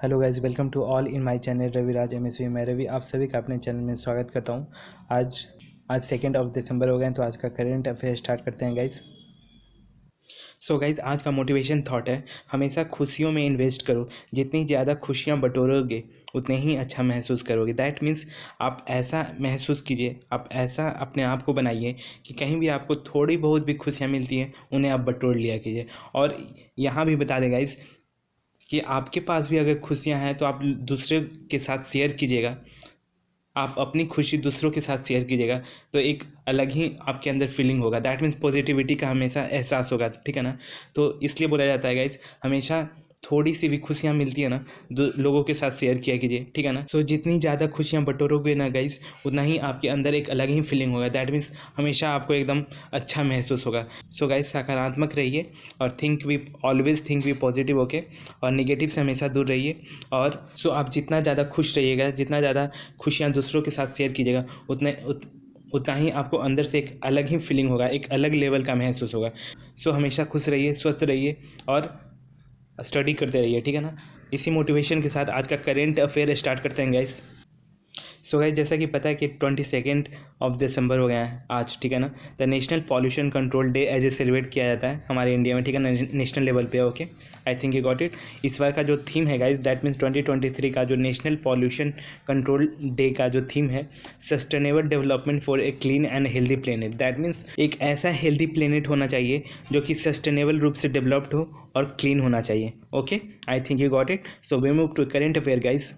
Hello guys, welcome to all in my channel Raviraj MSV. मैं रवि आप सभी का अपने चैनल में स्वागत करता हूं। आज आज 2 दिसंबर हो गए हैं, तो आज का करंट अफेयर स्टार्ट करते हैं गाइस। सो गाइज, आज का मोटिवेशन थॉट है, हमेशा खुशियों में इन्वेस्ट करो। जितनी ज़्यादा खुशियाँ बटोरोगे उतने ही अच्छा महसूस करोगे। दैट मीन्स आप ऐसा महसूस कीजिए, आप ऐसा अपने आप को बनाइए कि कहीं भी आपको थोड़ी बहुत भी खुशियाँ मिलती हैं उन्हें आप बटोर लिया कीजिए। और यहाँ भी बता दें गाइज कि आपके पास भी अगर खुशियाँ हैं तो आप दूसरे के साथ शेयर कीजिएगा। आप अपनी खुशी दूसरों के साथ शेयर कीजिएगा तो एक अलग ही आपके अंदर फीलिंग होगा। दैट मीन्स पॉजिटिविटी का हमेशा एहसास होगा, ठीक है ना। तो इसलिए बोला जाता है गाइज, हमेशा थोड़ी सी भी खुशियाँ मिलती है ना, लोगों के साथ शेयर किया कीजिए, ठीक है ना। सो जितनी ज़्यादा खुशियाँ बटोरोगे ना गाइज, उतना ही आपके अंदर एक अलग ही फीलिंग होगा। दैट मीन्स हमेशा आपको एकदम अच्छा महसूस होगा। सो गाइज, सकारात्मक रहिए और ऑलवेज थिंक भी पॉजिटिव, ओके। और निगेटिव से हमेशा दूर रहिए। और सो आप जितना ज़्यादा खुश रहिएगा, जितना ज़्यादा खुशियाँ दूसरों के साथ शेयर कीजिएगा, उतना ही आपको अंदर से एक अलग ही फीलिंग होगा, एक अलग लेवल का महसूस होगा। सो हमेशा खुश रहिए, स्वस्थ रहिए और स्टडी करते रहिए, ठीक है ना। इसी मोटिवेशन के साथ आज का करेंट अफेयर स्टार्ट करते हैं गाइस। सो गाइस, जैसा कि पता है कि 22 दिसंबर हो गया है आज, ठीक है ना। The national pollution control day as a celebrate किया जाता है हमारे इंडिया में, ठीक है ना, नेशनल लेवल पे, okay. I think you got it. इस बार का जो थीम है गाइस, दैट मीन्स 2023 का जो नेशनल पॉल्यूशन कंट्रोल डे का जो थीम है, sustainable development for a clean and healthy planet. That means एक ऐसा हेल्दी प्लेनेट होना चाहिए जो कि सस्टेनेबल रूप से डेवलप्ड हो और क्लीन होना चाहिए, okay. I think you got it. So we move to current affair guys.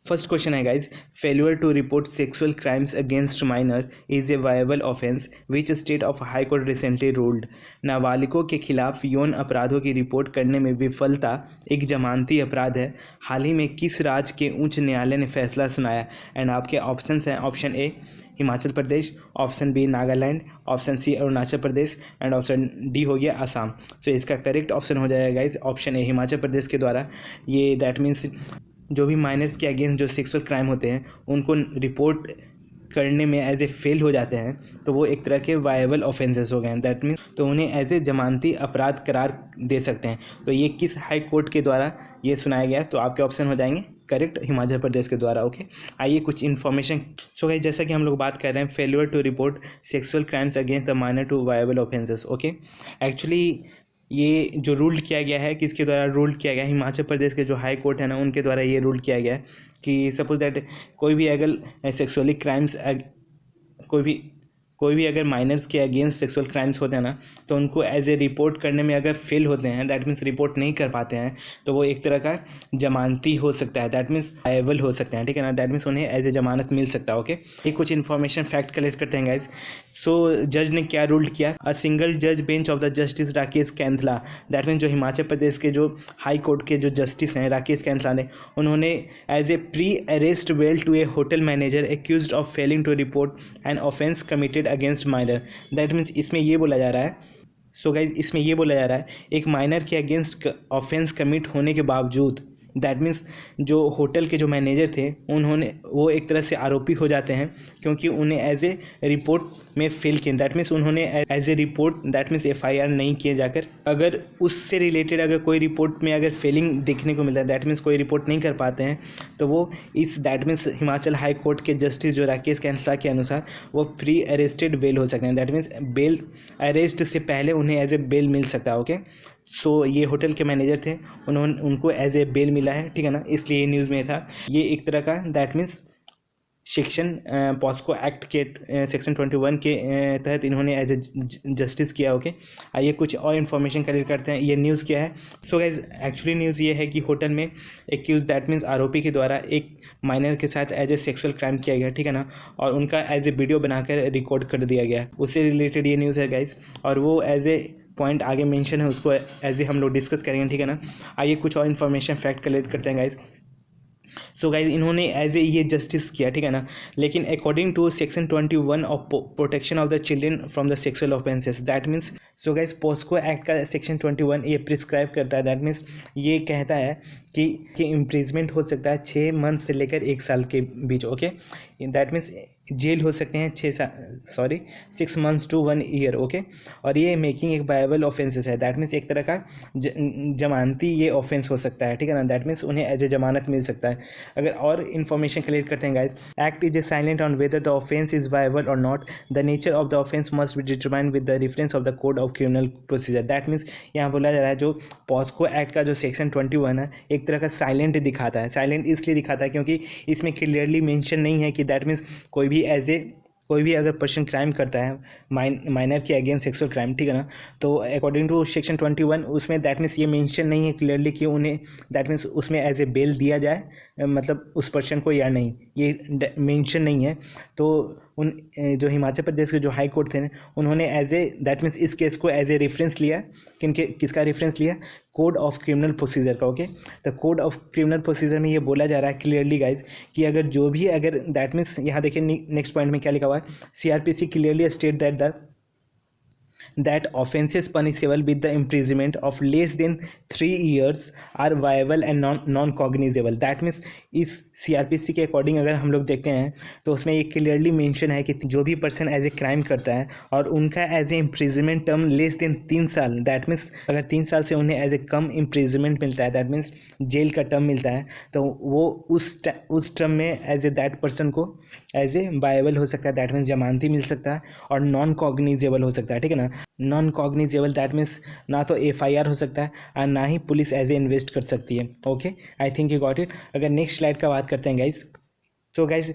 First question है guys, failure to report sexual crimes against minor is a viable offence which state of high court recently ruled. नाबालिगों के खिलाफ यौन अपराधों की report करने में विफलता एक जमानती अपराध है। हाल ही में किस राज्य के उच्च न्यायालय ने फैसला सुनाया? एंड आपके ऑप्शंस हैं, option A Himachal Pradesh, option B Nagaland, option C Arunachal Pradesh and option D हो गया असम। तो इसका करेक्ट ऑप्शन हो जाएगा guys option A Himachal Pradesh के द्वारा। ये दैट मीन्स जो भी माइनर्स के अगेंस्ट जो सेक्सुअल क्राइम होते हैं उनको रिपोर्ट करने में एज ए फेल हो जाते हैं तो वो एक तरह के वायबल ऑफेंसेस हो गए हैं। दैट मीन्स तो उन्हें एज ए जमानती अपराध करार दे सकते हैं। तो ये किस हाई कोर्ट के द्वारा ये सुनाया गया? तो आपके ऑप्शन हो जाएंगे करेक्ट हिमाचल प्रदेश के द्वारा, ओके। आइए कुछ इन्फॉर्मेशन। सो गाइस, जैसा कि हम लोग बात कर रहे हैं failure to report sexual crimes against the minor to viable offences, okay. Actually ये जो रूल किया गया है, किसके द्वारा रूल किया गया? हिमाचल प्रदेश के जो हाई कोर्ट है ना, उनके द्वारा ये रूल किया गया है कि सपोज दैट कोई भी अगर सेक्सुअली क्राइम्स कोई भी अगर माइनर्स के अगेंस्ट सेक्सुअल क्राइम्स होते हैं ना, तो उनको एज ए रिपोर्ट करने में अगर फेल होते हैं, दैट मीन्स रिपोर्ट नहीं कर पाते हैं, तो वो एक तरह का जमानती हो सकता है। दैट मीन्स लायबल हो सकते हैं, ठीक है ना। दैट मीन्स उन्हें एज ए जमानत मिल सकता है, ओके। ये कुछ इन्फॉर्मेशन फैक्ट कलेक्ट करते हैं गाइज। सो जज ने क्या रूल किया? अ सिंगल जज bench of the justice Rakesh Kainthla, that means जो हिमाचल प्रदेश के जो हाई कोर्ट के जो जस्टिस हैं राकेश कैंथला ने, उन्होंने as a pre arrest bail to a hotel manager accused of failing to report an offence committed against minor. That means इसमें ये बोला जा रहा है, सो गाइज इसमें ये बोला जा रहा है एक माइनर के अगेंस्ट ऑफेंस कमिट होने के बावजूद, दैट मीन्स जो होटल के जो मैनेजर थे वो एक तरह से आरोपी हो जाते हैं क्योंकि उन्हें एज ए रिपोर्ट में फेल किए। दैट मीन्स उन्होंने as a report that means FIR नहीं किए जाकर, अगर उससे रिलेटेड अगर कोई रिपोर्ट में अगर फेलिंग देखने को मिलता है, दैट मीन्स कोई रिपोर्ट नहीं कर पाते हैं, तो वो इस that means Himachal high court के जस्टिस जो राकेश कैंथला के अनुसार वो प्री अरेस्टेड बेल हो सकते हैं। दैट मीन्स बेल अरेस्ट से पहले उन्हें एज ए बेल मिल सकता है, ओके। सो ये होटल के मैनेजर थे, उनको एज ए बेल मिला है, ठीक है ना, इसलिए ये न्यूज़ में था। ये एक तरह का that means section POCSO act के सेक्शन 21 के तहत इन्होंने एज ए जस्टिस किया, ओके। आइए कुछ और इन्फॉर्मेशन कलेक्ट करते हैं। ये न्यूज़ क्या है? सो गाइस, एक्चुअली न्यूज़ ये है कि होटल में एक्यूज दैट मीन्स आरोपी के द्वारा एक माइनर के साथ एज ए सेक्सुअल क्राइम किया गया, ठीक है ना, और उनका एज ए वीडियो बनाकर रिकॉर्ड कर दिया गया। उससे रिलेटेड ये न्यूज़ है गाइस, और वो एज ए पॉइंट आगे मेंशन है, उसको एज ए हम लोग डिस्कस करेंगे, ठीक है ना। आइए कुछ और इन्फॉर्मेशन फैक्ट कलेक्ट करते हैं गाइस। सो गाइज इन्होंने एज ए ये जस्टिस किया, ठीक है ना, लेकिन according to section 21 of protection of the children from the sexual offences, that means so guys POCSO act का सेक्शन 21 ये प्रिस्क्राइब करता है। दैट मीन्स ये कहता है कि इम्प्रिजमेंट हो सकता है 6 मंथ से लेकर 1 साल के बीच, ओके। दैट मीन्स जेल हो सकते हैं 6 months to 1 year, ओके। और ये मेकिंग एक वायबल ऑफेंसेस है, दैट मीन्स एक तरह का जमानती ये ऑफेंस हो सकता है, ठीक है ना। दैट मीन्स उन्हें एज ए जमानत मिल सकता है। अगर और इन्फॉर्मेशन कलेक्ट करते हैं guys, act is a silent on whether the offence is viable और not, the nature of the offence must be determined with the reference of the code of criminal procedure. That means यहाँ बोला जा रहा है जो POCSO act का जो section 21 है एक तरह का साइलेंट दिखाता है। साइलेंट इसलिए दिखाता है क्योंकि इसमें क्लियरली मेंशन नहीं है कि दैट मीन्स कोई भी अगर पर्सन क्राइम करता है माइनर के अगेंस्ट सेक्सुअल क्राइम, ठीक है ना, तो अकॉर्डिंग टू सेक्शन 21 उसमें दैट मीन्स ये मेंशन नहीं है क्लियरली कि उन्हें दैट मीन्स उसमें एज ए बेल दिया जाए, मतलब उस पर्सन को या नहीं, ये मेंशन नहीं है। तो उन जो हिमाचल प्रदेश के जो हाई कोर्ट थे उन्होंने एज ए दैट मीन्स इस केस को एज ए रेफरेंस लिया। किसका रेफरेंस लिया? कोड ऑफ क्रिमिनल प्रोसीजर का, ओके। तो कोड ऑफ क्रिमिनल प्रोसीजर में ये बोला जा रहा है क्लियरली गाइज कि अगर दैट मीन्स यहाँ देखिए नेक्स्ट पॉइंट में क्या लिखा हुआ है, CRPC clearly state that offenses punishable with the imprisonment of less than 3 years are viable and non cognizable। That means इस CRPC के अकॉर्डिंग अगर हम लोग देखते हैं तो उसमें ये क्लियरली मेंशन है कि जो भी पर्सन एज ए क्राइम करता है और उनका as a imprisonment term less than 3 साल, दैट मीन्स अगर 3 साल से उन्हें एज ए कम इम्प्रिजमेंट मिलता है, दैट मीन्स जेल का टर्म मिलता है, तो वो उस टर्म में एज ए दैट पर्सन को एज ए वायबल हो सकता है, दैट मीन्स जमानती मिल सकता है और नॉन कॉग्निजेबल हो सकता है, ठीक है ना। नॉन कॉग्निजेबल दैट मीन्स ना तो FIR हो सकता है और ना ही पुलिस एज ए इन्वेस्ट कर सकती है, okay. I think you got it. अगर नेक्स्ट स्लाइड का बात करते हैं गाइज, सो गाइज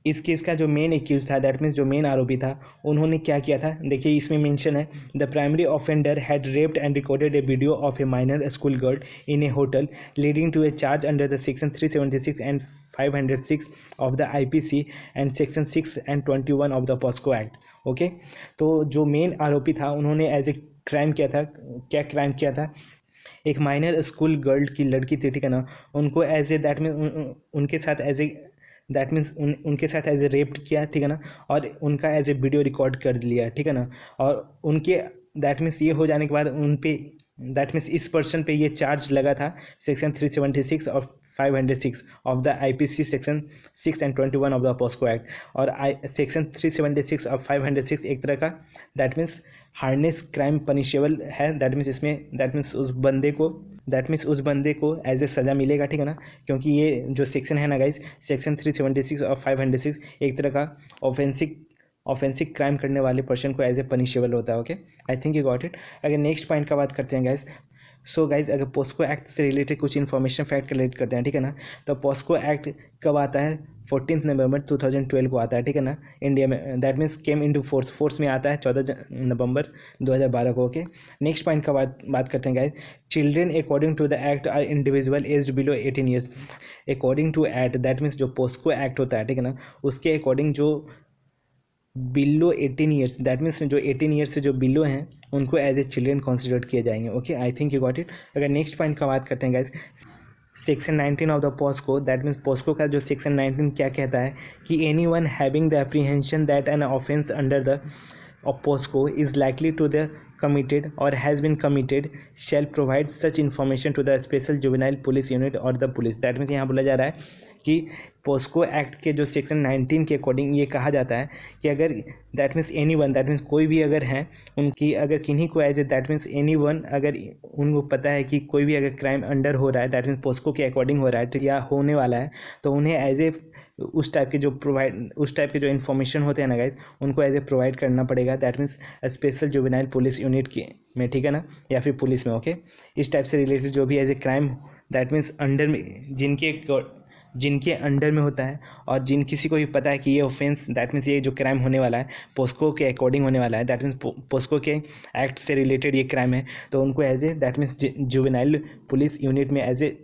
इस केस का जो मेन एक्यूज था, दैट मीन्स जो मेन आरोपी था, उन्होंने क्या किया था, देखिए इसमें मेंशन है, the primary offender had raped and recorded a video of a minor school girl in a hotel leading to a charge under the section 376 and 506 of the IPC and section 6 and 21 of the POCSO act, okay. तो जो main आरोपी था उन्होंने as a crime किया था, क्या crime किया था, एक माइनर स्कूल गर्ल की लड़की थी, ठीक है ना, उनको एज ए दैट मीन उनके साथ एज ए दैट मीन्स उनके साथ एज ए रेप्ड किया, ठीक है ना, और उनका एज ए वीडियो रिकॉर्ड कर लिया, ठीक है ना। और उनके दैट मीन्स ये हो जाने के बाद उन पे दैट मीन्स इस पर्सन पे ये चार्ज लगा था सेक्शन 376 और 506 of the IPC section 6 and 21 of the POCSO act. और सेक्शन 376 और 506 एक तरह का that means heinous crime punishable है, दैट मीन्स इसमें दैट मीन्स उस बंदे को एज ए सज़ा मिलेगा, ठीक है ना, क्योंकि ये जो सेक्शन है ना गाइज, सेक्शन 376 और 506 एक तरह का ऑफेंसिव क्राइम करने वाले पर्सन को एज ए पनिशेबल होता है, okay. I think you got it. अगर नेक्स्ट पॉइंट का बात करते हैं गाइज, सो गाइज अगर पॉस्को एक्ट से रिलेटेड कुछ इन्फॉर्मेशन फैक्ट कलेक्ट करते हैं, ठीक है ना, तो पॉस्को एक्ट कब आता है, 14 नवंबर 2012 को आता है, ठीक है ना, इंडिया में। That means came into force में आता है 14 नवंबर 2012 को, ओके। नेक्स्ट पॉइंट का बात करते हैं guys, children according to the act are individual aged below 18 years. According to act that means जो पॉस्को एक्ट होता है, ठीक है ना, उसके अकॉर्डिंग जो बिलो 18 ईयर्स दैट मीन्स जो 18 ईयर्स से जो बिलो हैं उनको एज ए चिल्ड्रेन कंसिडर किए जाएंगे, okay. I think you got it. अगर नेक्स्ट पॉइंट का बात करते हैं guys, section 19 of the POCSO that means POCSO का जो सेक्शन 19 क्या कहता है कि any one having the apprehension that an offence under the of POSCO is likely to the committed or has been committed shall provide such information to the special juvenile police unit or the police। That means यहाँ बोला जा रहा है कि POCSO act के जो section 19 के according ये कहा जाता है कि अगर that means any one that means कोई भी अगर हैं उनकी अगर किन्हीं को as a that means any one अगर उनको पता है कि कोई भी अगर क्राइम अंडर हो रहा है दैट मीन्स पॉस्को के अकॉर्डिंग हो रहा है या होने वाला है, तो उन्हें एज ए उस टाइप के जो इन्फॉर्मेशन होते हैं ना गाइज उनको एज ए प्रोवाइड करना पड़ेगा, that means special juvenile police unit के में, ठीक है ना, या फिर पुलिस में, ओके। इस टाइप से रिलेटेड जो भी as a crime that means under में जिनके अंडर में होता है और किसी को भी पता है कि ये ऑफेंस दैट मीन्स ये जो क्राइम होने वाला है पॉस्को के अकॉर्डिंग होने वाला है, दैट मीन्स पॉस्को के एक्ट से रिलेटेड ये क्राइम है, तो उनको as a that means juvenile police unit में एज ए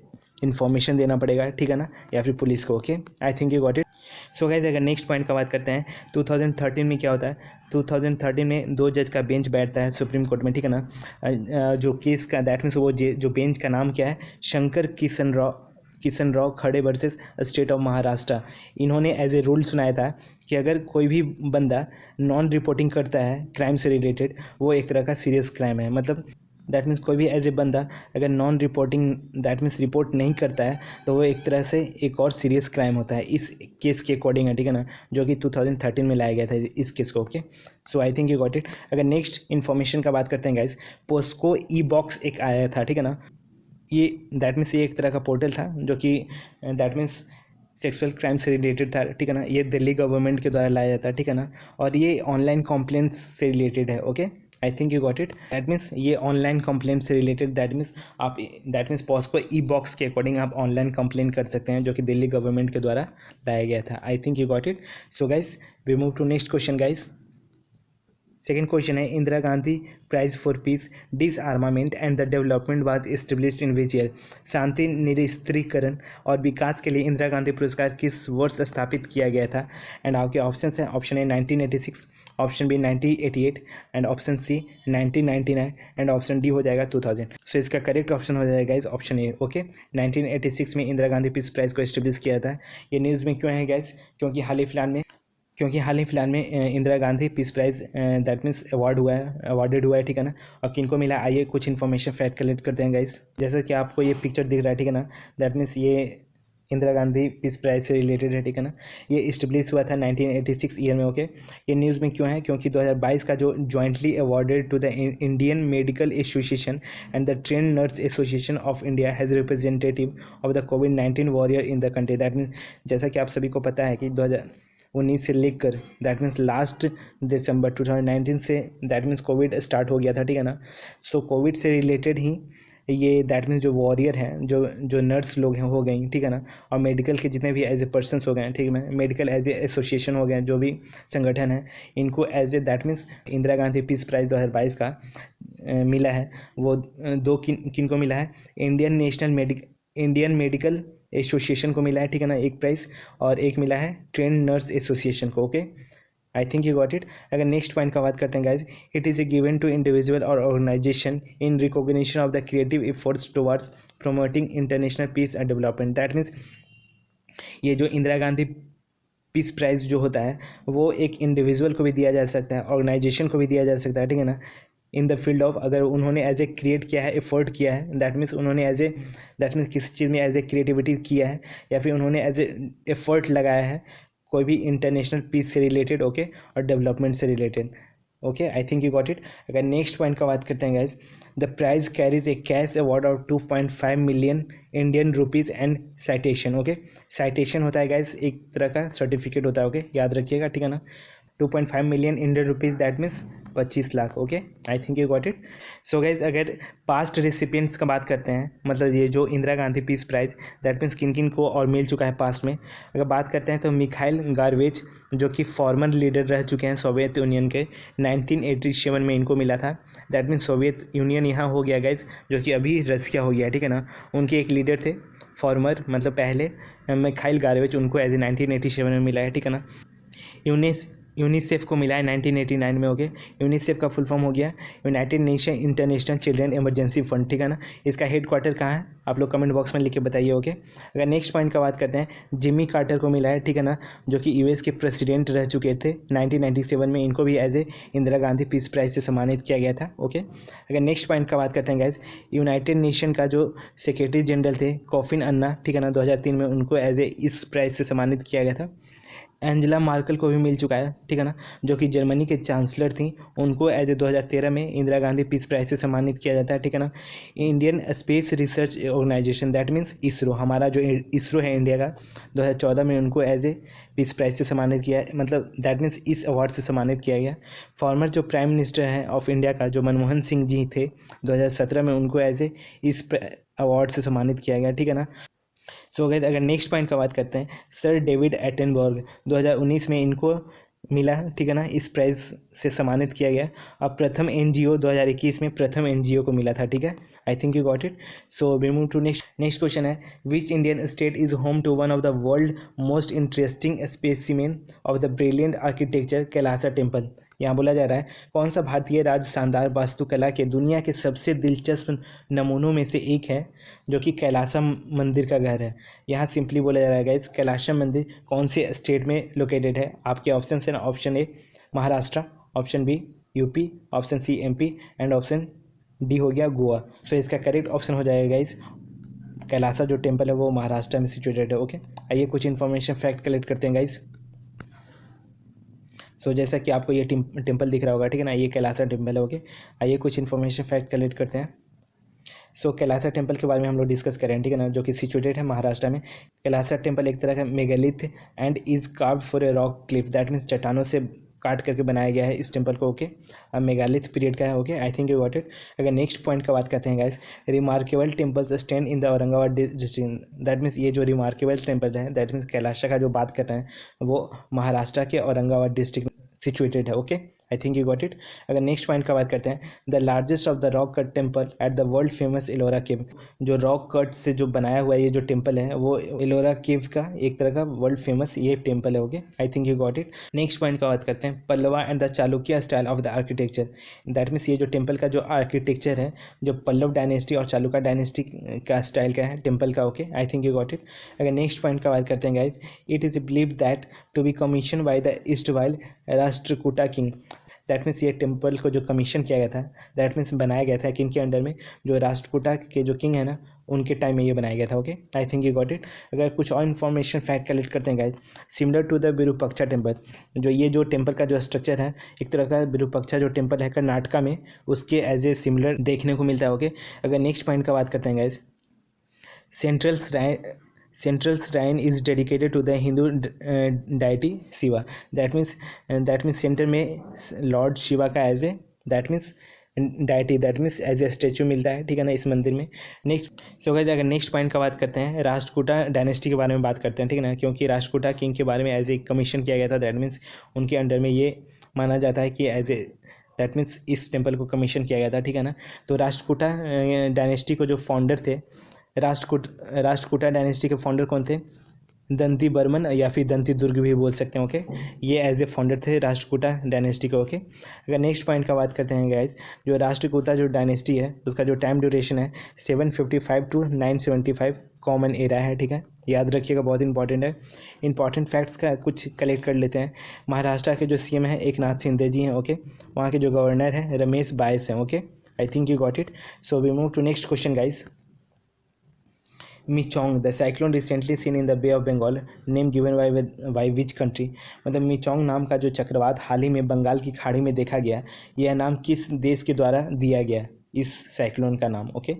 इन्फॉर्मेशन देना पड़ेगा, ठीक है ना, या फिर पुलिस को, okay. I think you got it. So guys अगर नेक्स्ट पॉइंट का बात करते हैं 2013 में क्या होता है, 2013 में 2 जज का बेंच बैठता है सुप्रीम कोर्ट में, ठीक है ना। जो केस का दैट मीन्स वो जो बेंच का नाम क्या है, शंकर किशन राव खड़े वर्सेस स्टेट ऑफ महाराष्ट्र। इन्होंने एज ए रूल सुनाया था कि अगर कोई भी बंदा नॉन रिपोर्टिंग करता है क्राइम से रिलेटेड वो एक तरह का सीरियस क्राइम है, मतलब दैट मीन्स कोई भी एज ए बंदा अगर non reporting that means report नहीं करता है तो वो एक तरह से एक और सीरियस क्राइम होता है इस केस के अकॉर्डिंग है, ठीक है ना, जो कि 2013 में लाया गया था इस केस को। Okay, so I think you got it. अगर नेक्स्ट इन्फॉर्मेशन का बात करते हैं गाइस, पोस्को ई बॉक्स एक आया था, ठीक है ना, ये दैट मीन्स ये एक तरह का पोर्टल था जो कि दैट मीन्स सेक्सुअल क्राइम से रिलेटेड था, ठीक है ना, ये दिल्ली गवर्नमेंट के द्वारा लाया जाता है, ठीक है ना, और ये ऑनलाइन कंप्लेंट्स से रिलेटेड है। Okay, I think you got it. That means ये ऑनलाइन कंप्लेंट से रिलेटेड, दैट मीन्स आप that means POCSO e box के अकॉर्डिंग आप ऑनलाइन कंप्लेंट कर सकते हैं जो कि दिल्ली गवर्नमेंट के द्वारा लाया गया था। I think you got it. So guys we move to next question guys. Second question है, Indira Gandhi prize for peace disarmament and the development was established in which year. शांति निरस्त्रीकरण और विकास के लिए इंदिरा गांधी पुरस्कार किस वर्ष स्थापित किया गया था? एंड आपके ऑप्शन हैं, option A 1986, option B 1988 and option C 1999 and option D हो जाएगा 2000। सो इसका करेक्ट ऑप्शन हो जाएगा गाइस ऑप्शन ए। ओके, 1986 में इंदिरा गांधी पीस प्राइज को एस्टेब्लिश किया था। ये न्यूज़ में क्यों है गाइस? क्योंकि हाल ही फिलहाल में Indira Gandhi peace prize that means awarded हुआ है, ठीक है ना। और किनको मिला, आइए कुछ इन्फॉर्मेशन फैक्ट कलेक्ट करते हैं गाइस। जैसा कि आपको ये पिक्चर दिख रहा है, ठीक है ना, दैट मीन्स ये इंदिरा गांधी पीस प्राइज से रिलेटेड है, ठीक है ना। ये इस्टेब्लिश हुआ था 1986 ईयर में। ओके, ये न्यूज़ में क्यों है? क्योंकि 2022 का जो jointly awarded to the Indian medical association and the train nurse association of India has representative of the कोविड-19 warrior in the country. That means जैसा कि आप सभी को पता है कि 2019 से लेकर that means last December 2019 say that means Covid start हो गया था, ठीक है ना। सो कोविड से रिलेटेड ही ये दैट मीन्स जो वॉरियर हैं, जो नर्स लोग हैं हो गई, ठीक है ना, और मेडिकल के जितने भी एज ए पर्सनस हो गए हैं, ठीक है, मेडिकल एज ए एसोसिएशन हो गए हैं, जो भी संगठन है, इनको as a that means Indira Gandhi peace prize 2022 का मिला है। वो दो किन को मिला है? इंडियन मेडिकल एसोसिएशन को मिला है, ठीक है ना, एक प्राइज़, और एक मिला है ट्रेन नर्स एसोसिएशन को। Okay, I think you got it. अगर नेक्स्ट पॉइंट का बात करते हैं guys, it is a given to individual और organisation in recognition of the creative efforts towards promoting international peace and development. That means ये जो Indira Gandhi peace prize जो होता है वो एक इंडिविजुअल को भी दिया जा सकता है, ऑर्गेनाइजेशन को भी दिया जा सकता है, ठीक है ना, इन द फील्ड ऑफ अगर उन्होंने एज ए क्रिएट किया है, एफर्ट किया है, दैट मीन्स उन्होंने दैट मीन्स किसी चीज़ में एज ए क्रिएटिविटी किया है, या फिर उन्होंने एज ए एफर्ट लगाया है कोई भी इंटरनेशनल पीस से रिलेटेड, ओके, और डेवलपमेंट से related. Okay, I think you got it. अगर नेक्स्ट पॉइंट का बात करते हैं guys, the prize carries a cash award of 2.5 million Indian rupees and citation. Okay, citation होता है गाइज एक तरह का सर्टिफिकेट होता है, ओके, याद रखिएगा, ठीक है ना। 2.5 million Indian rupees that means 25 lakh. Okay, I think you got it. So guys अगर पास्ट रेसिपिएंट्स का बात करते हैं, मतलब ये जो Indira Gandhi peace prize that means किन किन को और मिल चुका है पास्ट में, अगर बात करते हैं तो मिखाइल गार्वेज जो कि फॉर्मर लीडर रह चुके हैं सोवियत यूनियन के, 1987 में इनको मिला था। दैट मीन्स सोवियत यूनियन यहाँ हो गया गाइज, जो कि अभी रसिया हो गया, ठीक है ना। उनके एक लीडर थे फॉर्मर, मतलब पहले, मिखाइल गार्वेज, उनको एज ए 1987 में मिला है, ठीक है ना। यूनिसेफ को मिला है 1989 में। ओके, यूनिसेफ का फुल फॉर्म हो गया United nation international children emergency fund, ठीक है ना। इसका हेड क्वार्टर कहाँ है आप लोग कमेंट बॉक्स में लिख के बताइए। ओके, अगर नेक्स्ट पॉइंट का बात करते हैं, जिमी कार्टर को मिला है, ठीक है ना, जो कि यूएस के प्रेसिडेंट रह चुके थे 1997 में, इनको भी as a Indira Gandhi peace prize से सम्मानित किया गया था। ओके, अगर नेक्स्ट पॉइंट का बात करते हैं गाइज, यूनाइटेड नेशन का जो सेक्रेटरी जनरल थे कोफी अन्ना, ठीक है ना, 2003 में उनको एज ए इस प्राइज से सम्मानित किया गया था। एंजेला मार्केल को भी मिल चुका है, ठीक है ना, जो कि जर्मनी के चांसलर थी, उनको एज ए 2013 में इंदिरा गांधी पीस प्राइज से सम्मानित किया जाता है, ठीक है ना। Indian space research organisation that means ISRO, हमारा जो इसरो है इंडिया का, 2014 में उनको एज ए पीस प्राइज से सम्मानित किया, मतलब दैट मीन्स इस अवार्ड से सम्मानित किया गया। फॉर्मर जो प्राइम मिनिस्टर हैं ऑफ इंडिया का, जो मनमोहन सिंह जी थे, 2017 में उनको एज ए इस अवार्ड से सम्मानित किया गया, ठीक है ना। सो गाइस अगर नेक्स्ट पॉइंट का बात करते हैं, सर डेविड एटनबर्ग 2019 में इनको मिला, ठीक है ना, इस प्राइज से सम्मानित किया गया। अब प्रथम एनजीओ 2021 में प्रथम एनजीओ को मिला था, ठीक है। I think you got it. So we move to next question है, which Indian state is home to one of the world most interesting specimen of the brilliant architecture Kailasa temple. यहाँ बोला जा रहा है कौन सा भारतीय राज्य शानदार वास्तुकला के दुनिया के सबसे दिलचस्प नमूनों में से एक है, जो कि कैलासा मंदिर का घर है। यहाँ सिंपली बोला जा रहा है गाइस, कैलासा मंदिर कौन से स्टेट में लोकेटेड है। आपके ऑप्शन है ना, option A Maharashtra, option B UP, option C MP and option D हो गया गोवा। सो इसका करेक्ट ऑप्शन हो जाएगा गाइस कैलासा जो टेम्पल है वो महाराष्ट्र में सिचुएटेड है। ओके, आइए कुछ इन्फॉर्मेशन फैक्ट कलेक्ट करते हैं गाइस। सो जैसा कि आपको ये टेम्पल दिख रहा होगा, ठीक है ना, ये कैलासा टेम्पल है। ओके, आइए कुछ इन्फॉर्मेशन फैक्ट कलेक्ट करते हैं। सो कैलासा टेम्पल के बारे में हम लोग डिस्कस करें, ठीक है ना, जो कि सिचुएटेड है महाराष्ट्र में। कैलासा टेम्पल एक तरह का megalith and is carved for a rock Cliff, that means चट्टानों से काट करके बनाया गया है इस टेम्पल को। ओके, अब मेगालिथ पीरियड का है। Okay, I think you got it. अगर नेक्स्ट पॉइंट का बात करते हैं guys, remarkable temples stand in the Aurangabad district, that means ये जो रिमार्केबल टेम्पल है, दैट मीन्स कैलाशा का जो बात कर रहे हैं वो महाराष्ट्र के औरंगाबाद डिस्ट्रिक्ट सिचुएटेड है। Okay, I think you got it. अगर नेक्स्ट पॉइंट का बात करते हैं, the largest of the rock cut temple at the world famous Ellora केव, जो रॉक कट से जो बनाया हुआ ये जो टेम्पल है वो एलोरा केव का एक तरह का वर्ल्ड फेमस ये टेम्पल है। Okay, I think you got it. Next point का बात करते हैं, Pallava and the Chalukya style of the architecture, that means ये जो टेम्पल का जो आर्किटेक्चर है जो पल्लव डायनेस्टी और चालुक्य डायनेस्टी का स्टाइल का है टेम्पल का। Okay, I think you got it. अगर नेक्स्ट पॉइंट का बात करते हैं guys, it is believe that to be commission by the east while Rashtrakuta king, that means ये टेम्पल को जो कमीशन किया गया था, दैट मीन्स बनाया गया था किन के अंडर में, जो राष्ट्रकूटा के जो किंग है ना उनके टाइम में ये बनाया गया था। Okay, I think you got it. अगर कुछ और इन्फॉर्मेशन फैक्ट कलेक्ट करते हैं guys, similar to the Virupaksha temple, जो ये जो टेम्पल का जो स्ट्रक्चर है एक तरह का विरूपाक्षा जो टेम्पल है कर्नाटका में उसके एज ए सिमिलर देखने को मिलता है। ओके, अगर नेक्स्ट पॉइंट का बात करते हैं guys, Central shrine is dedicated to the Hindu deity Shiva, that means centre में लॉर्ड शिवा का as a that means deity, that means as a statue मिलता है, ठीक है ना, इस मंदिर में। नेक्स्ट सो गाइस अगर नेक्स्ट पॉइंट का बात करते हैं, राष्ट्रकूटा डायनेस्टी के बारे में बात करते हैं, ठीक है ना, क्योंकि राष्ट्रकूटा किंग के बारे में एज ए कमीशन किया गया था, दैट मीन्स उनके अंडर में ये माना जाता है कि एज ए दैट मीन्स इस टेम्पल को कमीशन किया गया था, ठीक है ना। तो राष्ट्रकूटा डायनेस्टी को जो फाउंडर थे, राष्ट्रकूटा डायनेस्टी के फाउंडर कौन थे, दंती बर्मन या फिर दंती दुर्ग भी बोल सकते हैं। ओके, ये एज ए फाउंडर थे राष्ट्रकूटा डायनेस्टी के। ओके, अगर नेक्स्ट पॉइंट का बात करते हैं गाइज, जो राष्ट्रकूटा जो डायनेस्टी है उसका जो टाइम ड्यूरेशन है 755 टू 975 कॉमन एरा है, ठीक है, याद रखिएगा, बहुत इंपॉर्टेंट है। इंपॉर्टेंट फैक्ट्स का कुछ कलेक्ट कर लेते हैं। महाराष्ट्र के जो सीएम है एकनाथ शिंदे जी हैं। ओके, वहाँ के जो गवर्नर हैं रमेश बायस हैं। Okay, I think you got it. So we move to next question guys. Michaung the cyclone recently seen in the bay of Bengal, name given by which country, मतलब मिचोंग नाम का जो चक्रवात हाल ही में बंगाल की खाड़ी में देखा गया, यह नाम किस देश के द्वारा दिया गया इस साइक्लोन का नाम। ओके,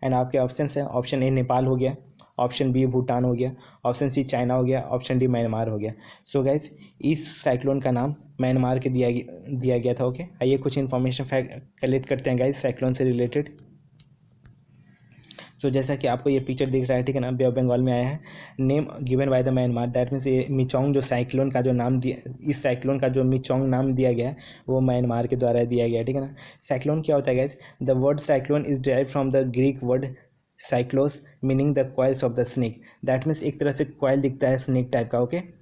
एंड आपके ऑप्शंस हैं, ऑप्शन ए नेपाल हो गया, ऑप्शन बी भूटान हो गया, ऑप्शन सी चाइना हो गया, ऑप्शन डी म्यांमार हो गया। सो गाइस इस साइक्लोन का नाम म्यांमार के दिया गया था। ओके, आइए कुछ इन्फॉर्मेशन कलेक्ट करते हैं गाइस साइक्लोन से रिलेटेड। सो जैसा कि आपको ये पिक्चर दिख रहा है, ठीक है ना, बे ऑफ बंगाल में आया है, name given by the Myanmar, that means ये मिचोंग जो साइक्लोन का जो नाम दिया, इस साइक्लोन का जो मिचोंग नाम दिया गया है वो म्यांमार के द्वारा दिया गया, ठीक है ना। साइक्लोन क्या होता है guys, the word cyclone is derive from the Greek word cyclos meaning the coils of the snake, that means एक तरह से कॉइल दिखता है स्नेक टाइप का। ओके,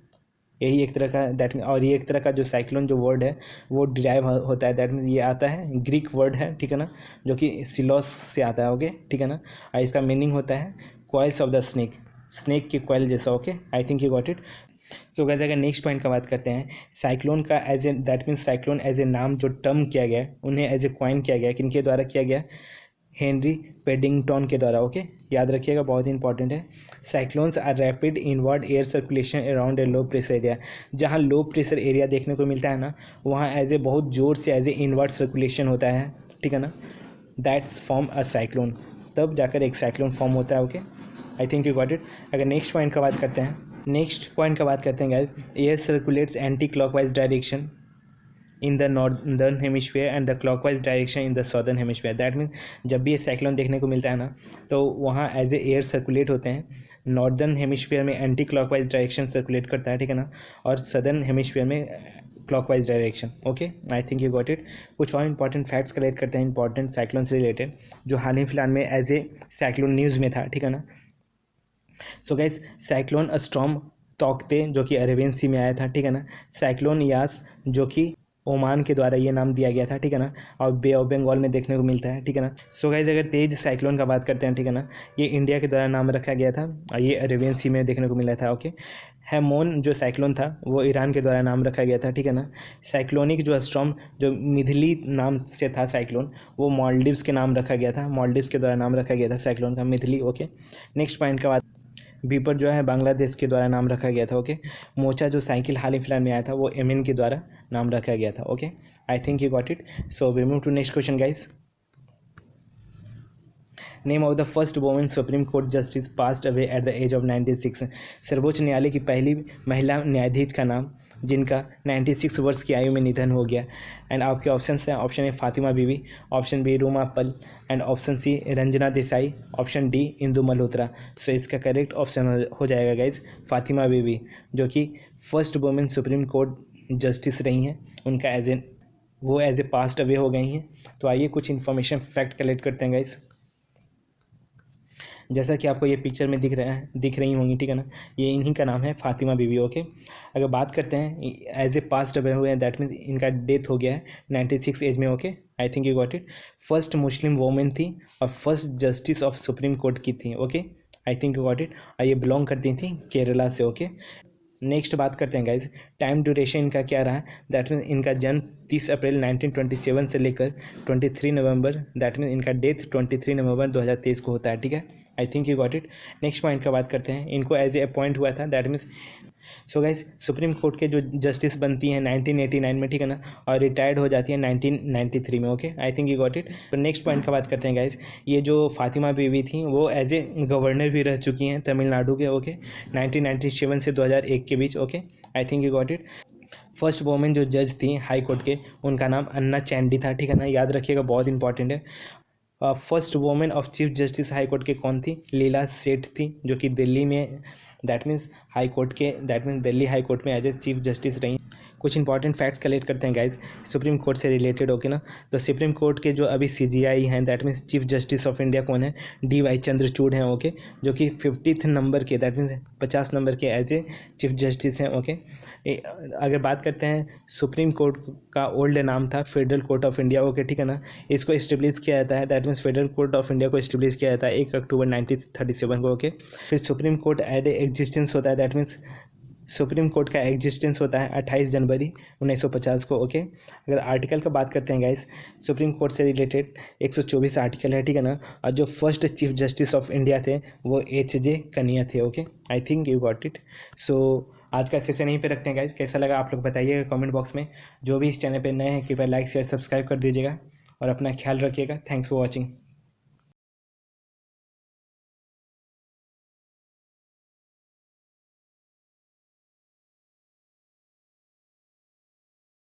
यही एक तरह का दैट और ये एक तरह का जो साइक्लोन जो वर्ड है वो डिराइव होता है, दैट मीन्स ये आता है ग्रीक वर्ड है, ठीक है ना, जो कि सिलोस से आता है। ओके, ठीक है ना, और इसका मीनिंग होता है coils of the snake, snake की कॉइल जैसा। Okay, I think you got it. So guys अगर नेक्स्ट पॉइंट का बात करते हैं, साइक्लोन का as a that means cyclone as a नाम जो टर्म किया गया उन्हें एज ए कॉइन किया गया, किनके द्वारा किया गया, हेनरी पेडिंगटन के द्वारा। ओके, याद रखिएगा, बहुत ही इंपॉर्टेंट है। Cyclones are rapid inward air circulation around a low pressure area, जहाँ लो प्रेशर एरिया देखने को मिलता है ना वहाँ एज ए बहुत ज़ोर से एज ए इनवर्ड सर्कुलेशन होता है, ठीक है ना, दैट्स फॉर्म अ साइक्लोन, तब जाकर एक साइक्लोन फॉर्म होता है। Okay, I think you got it. अगर नेक्स्ट पॉइंट का बात करते हैं, guys, air circulates anti clockwise direction in the northern hemisphere and the clockwise direction in the southern hemisphere, that means जब भी ये साइक्लोन देखने को मिलता है ना तो वहाँ एज ए एयर सर्कुलेट होते हैं, नॉर्दर्न हेमिस्फीयर में एंटी क्लॉकवाइज डायरेक्शन सर्कुलेट करता है, ठीक है ना, और सदर्न हेमिस्फीयर में clockwise direction. Okay, I think you got it. कुछ और इंपॉर्टेंट फैक्ट्स कलेक्ट करते हैं इंपॉर्टेंट साइक्लोन से रिलेटेड जो हाल ही फिलहाल में एज ए साइक्लोन न्यूज़ में था, ठीक है ना। So guys cyclone storm Tauktae जो कि अरेबियन सी में आया था, ठीक है ना, साइक्लोन यास जो कि ओमान के द्वारा ये नाम दिया गया था, ठीक है ना, और बे ऑफ बंगाल में देखने को मिलता है, ठीक है ना। सो गाइज अगर तेज साइक्लोन का बात करते हैं, ठीक है ना, ये इंडिया के द्वारा नाम रखा गया था और ये अरेबियन सी में देखने को मिला था। ओके, हेमोन जो साइक्लोन था वो ईरान के द्वारा नाम रखा गया था, ठीक है ना। साइक्लोनिक जो स्टॉर्म जो मिधली नाम से था साइक्लोन, वो मालदीव्स के नाम रखा गया था, मालदीव्स के द्वारा नाम रखा गया था साइक्लोन का, मिधली। ओके, नेक्स्ट पॉइंट का बात, बीपर जो है बांग्लादेश के द्वारा नाम रखा गया था। ओके, मोचा जो साइकिल हाल ही फिलहाल में आया था वो यमन के द्वारा नाम रखा गया था। Okay, I think you got it. So we move to next question guys. Name of the first women supreme court justice passed away at the age of 96। सर्वोच्च न्यायालय की पहली महिला न्यायाधीश का नाम जिनका 96 वर्ष की आयु में निधन हो गया। एंड आपके ऑप्शंस हैं, ऑप्शन ए फातिमा बीवी, option B Ruma Pal, and option C Ranjana Desai, option D Indu Malhotra. सो इसका करेक्ट ऑप्शन हो जाएगा गाइज फातिमा बीवी, जो कि first women supreme court justice रही हैं। उनका एज ए पास्ट अवे हो गई हैं। तो आइए कुछ इन्फॉर्मेशन फैक्ट कलेक्ट करते हैं गाइज। जैसा कि आपको ये पिक्चर में दिख रही होंगी, ठीक है ना, ये इन्हीं का नाम है फातिमा बीवी। ओके, अगर बात करते हैं एज ए पास्ट अवे हुए हैं, दैट मीन्स इनका डेथ हो गया है 96 एज में। Okay, I think you got it. First Muslim women थी और first justice of supreme court की थी। Okay, I think you got it. और ये बिलोंग करती थी केरला से। ओके, नेक्स्ट बात करते हैं गाइज, टाइम ड्यूरेशन इनका क्या रहा। दैट मीन्स इनका जन्म 30 अप्रैल 1927 से लेकर 23 नवंबर, दैट मीन्स इनका डेथ 23 नवंबर 2023 को होता है, ठीक है। I think you got it. Next point का बात करते हैं, इनको एज ए अपॉइंट हुआ था, that means so guys supreme court के जो जस्टिस बनती हैं 1989 में, ठीक है ना, और रिटायर्ड हो जाती है 1993 में। Okay, I think you got it. तो नेक्स्ट पॉइंट का बात करते हैं गाइज, ये जो फातिमा बीवी थी वो एज ए गवर्नर भी रह चुकी हैं तमिलनाडु के। ओके, 1997 से 2001 के बीच। Okay, I think you got it. First women जो जज थी हाई कोर्ट के, उनका नाम अन्ना चैंडी था, ठीक है ना, याद रखिएगा, बहुत इंपॉर्टेंट है। First women of chief justice high court के कौन थी, लीला सेठ थी, जो कि दिल्ली में दैट मीन्स हाई कोर्ट के that means Delhi high court में एज ए चीफ जस्टिस रही। कुछ इंपॉर्टेंट फैक्ट्स कलेक्ट करते हैं गाइज सुप्रीम कोर्ट से रिलेटेड। ओके ना, तो सुप्रीम कोर्ट के जो अभी CJI हैं, that means chief justice of India कौन है, DY चंद्रचूड़ हैं। ओके, जो कि 50th नंबर के दैट मीन्स 50 नंबर के एज ए चीफ जस्टिस हैं। ओके, अगर बात करते हैं सुप्रीम कोर्ट का ओल्ड नाम था federal court of India. Okay, ठीक है ना, इसको इस्टेब्लिश किया जाता है, that means federal court of India को इस्टेब्लिश किया जाता है 1 अक्टूबर 1937 को। ओके, फिर सुप्रीम कोर्ट एड एग्जिस्टेंस होता है, दैट मीन्स सुप्रीम कोर्ट का एग्जिस्टेंस होता है 28 जनवरी 1950 को। ओके, अगर आर्टिकल का बात करते हैं गाइस, सुप्रीम कोर्ट से रिलेटेड 124 आर्टिकल है, ठीक है ना, और जो first chief justice of India थे वो HJ कनिया थे। Okay, I think you got it. सो आज का सेशन यहीं पे रखते हैं गाइस। कैसा लगा आप लोग बताइएगा कमेंट बॉक्स में। जो भी इस चैनल पे नए हैं कृपया लाइक शेयर सब्सक्राइब कर दीजिएगा और अपना ख्याल रखिएगा। Thanks for watching.